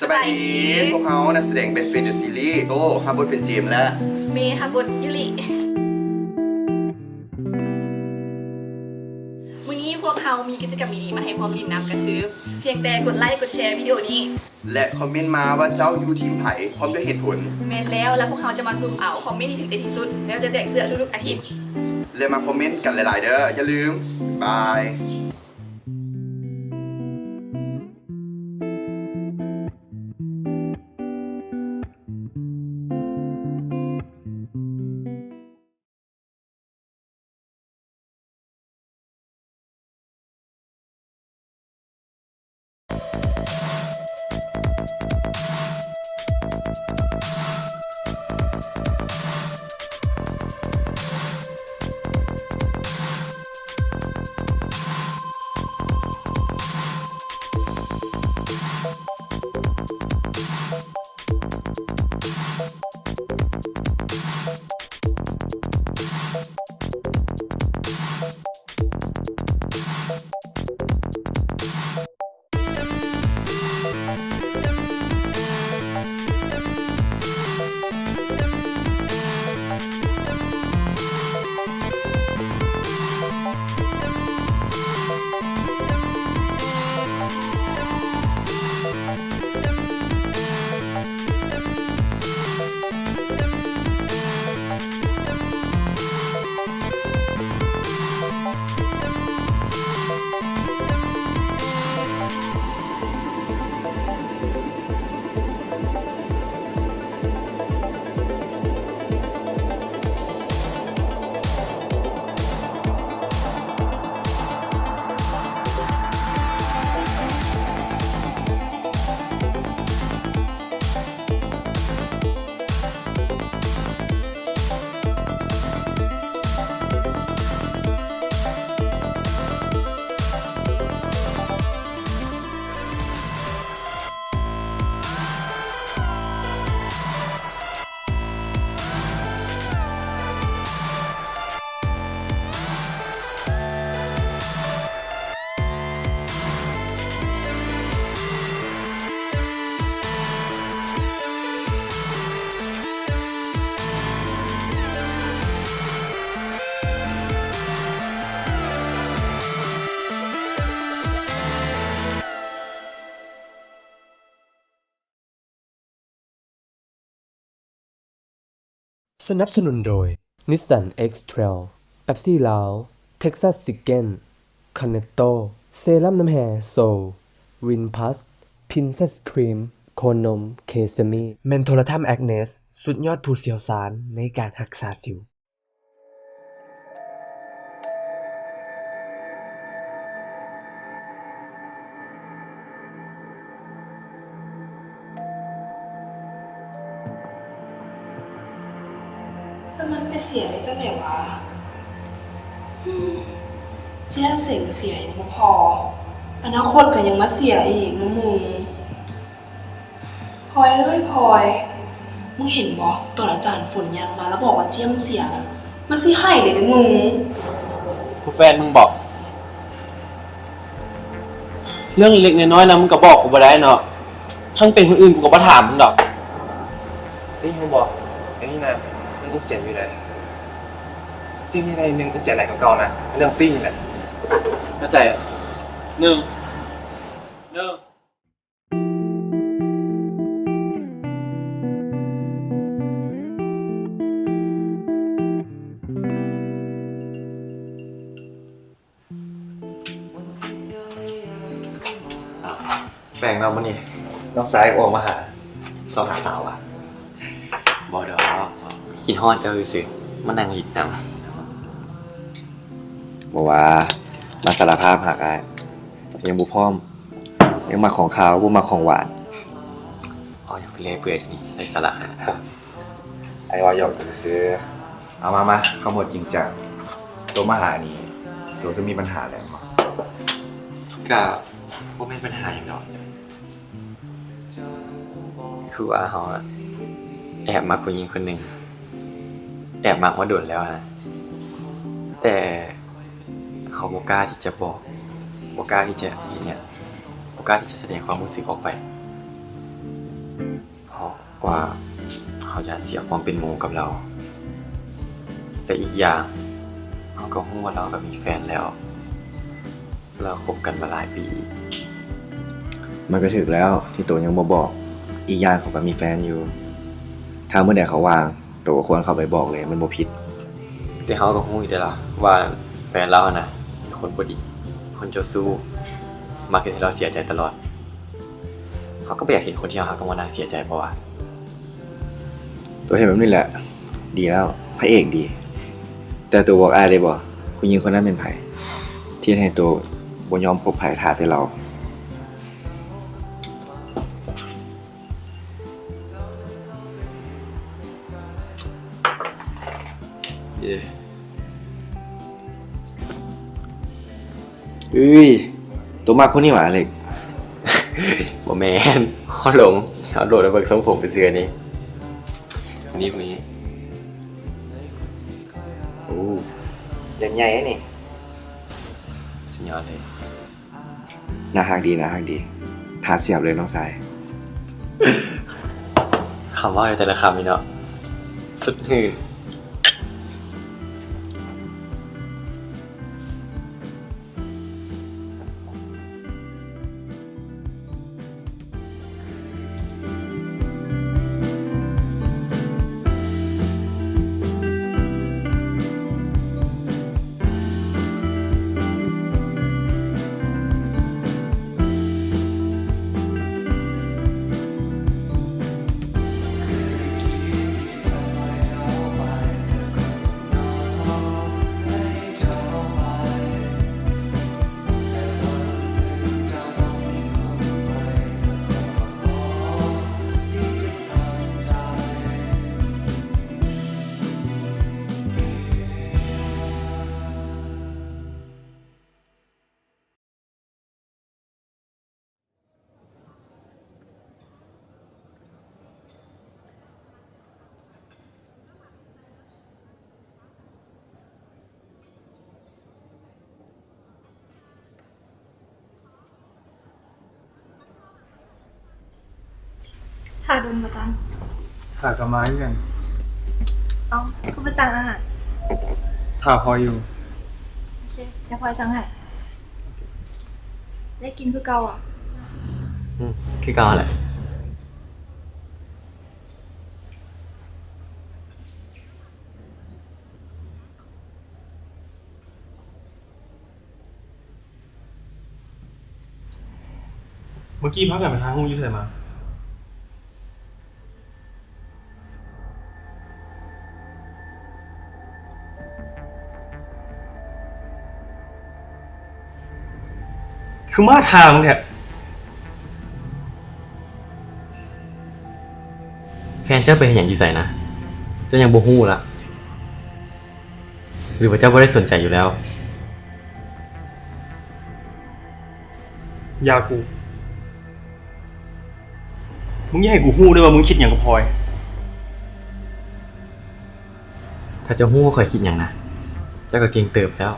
สบายดีพวกเขานักแสดงเป็นเฟนเดอร์ซีรีส์โต้ฮับบทเป็นเจมส์และเมย์ค่ะบทยุริวันนี้พวกเขามีกิจกรรมดีๆมาให้พร้อมยินนำก็คือ เพียงแต่กดไลค์กดแชร์วิดีโอนี้และคอมเมนต์มาว่าเจ้าอยู่ทีมไผ่พร้อมด้วยเหตุผลเมนแล้วพวกเขาจะมาซูมเอาคอมเมนต์ที่ถึงใจที่สุดแล้วจะแจกเสื้อทุกๆอาทิตย์และมาคอมเมนต์กันหลายๆเด้ออย่าลืมบายสนับสนุนโดย Nissan X-Trail Pepsi Loud Texas Chicken Cornetto เซรั่มน้ำแฮร์โซล Winpass Princess Cream โคนนมเคซามิเมนโทรทัมแอคเนสสุดยอดผู้เชี่ยวชาญในการรักษาสิวแล้วมันไปเสียได้จังไหนวะเจ้าเสียงเสียยังไม่พออนาคตก็ยังมาเสียอีกนะมึงพลอยเอ้ยพลอยมึงเห็นบ่ตอนอาจารย์ฝนยังมาแล้วบอกว่าเจี้ยมเสียนะมันสิให้เลยนะมึงกูแฟนมึงบอกเรื่องเล็กน้อยนะมึงก็บอกกูบ่ได้เนาะทั้งเป็นคนอื่นกูก็บ่ถามมึงดอกที่มึงบอกไอ้นี่นะมันกูเจ็บอยู่เลยสิ่งที่ใดนึงกูเจ็บไหลเก่าๆนะเรื่องปิ้งแหละมาใส่หนึ่งแบ่งเรามันนี่น้องสายออกมาหาสาวหาสาวอ่ะบ่ดอกคิดฮอดเจ้าซื่อๆมานั่งหลิดนำบอกว่ามาสารภาพหักอ้ายยังบุพร้อมยังมาของขาวบุมาของหวาน เอาอย่างไปเรื่อยเปื่อยนี่ไร้สาระขนาดนั้น ไอ้ว่าหยอกจะซื้อเอามาเข้าหมดจริงจังตัวมาหานี่ตัวจะมีปัญหาอะไรมั้งก็บ่แม่นปัญหาหยังดอกคือว่าเฮาแอบมักผู้หญิงคนหนึงแอบมักมาโดนแล้วนะแต่เขาบ่กล้าที่จะบอกบ่กล้าที่จะเฮ็ดหยังบ่กล้าที่จะแสดงความรู้สึกออกไป กว่าเขาจะเสียความเป็นหมู่กับเราแต่อีกอย่างเขาก็รู้ว่าเราก็มีแฟนแล้ว เราคบกันมาหลายปี มันก็ถึกแล้วที่ตัวยังบ่บอก อีกอย่างเขาก็มีแฟนอยู่ ถ้าเมื่อใดเขาว่างตัวก็ควรเข้าไปบอกเลยมันบ่ผิด แต่เขาก็รู้อยู่แต่ละว่าแฟนเรานะเป็นคนบ่ดี คนเจ้าชู้มักเฮ็ดให้เราเสียใจตลอด เขาก็ไม่อยากเห็นคนที่เรารักต้องมานั่งเสียใจเพราะว่า ตัวเห็นแบบนี้แหละ ดีแล้วพระเอกดี แต่ตัวบอกอ้ายได้บ่ผู้หญิงคนนั้นเป็นไผที่ให้ตัวบ่ยอมคบไผท่าแต่เรา เย้ เอ้ยตัวมักคนนี้หว่าเล็ก บ่แม่นเขาหลงเขาโดดไปเบิกทรงผมไปเสื้อนี่อันนี้พวกนี้ โอ้ยังใหญ่นี่ สุดยอดเลย น่าฮักดีน่าฮักดีทาเสียบเลยน้องสาย คำว่าแต่ละคำนี่เนาะสุดหื่น ค่ะโดนประจัน ถ่ากระไม้กัน เอาคือประจันอาหาร ถ่าพออยู่ โอเคเดี๋ยวพลอยสั่งให้ได้กินคือเก่าอ่ะ คือเก่าแหละ เมื่อกี้พักกันไปทางห้องยุ่ใส่มา คือมาทางเนี่ย แฟนเจ้าไปเห็นอย่างอยู่ใส่นะเจ้ายังบ่ฮู้ละหรือว่าเจ้าบ่ได้สนใจอยู่แล้ว ยากู มึงอย่าให้กูฮู้ด้วยว่ามึงคิดอย่างกับพลอย ถ้าเจ้าฮู้ว่าข่อยคิดอย่างนะเจ้าก็เก่งเติบแล้ว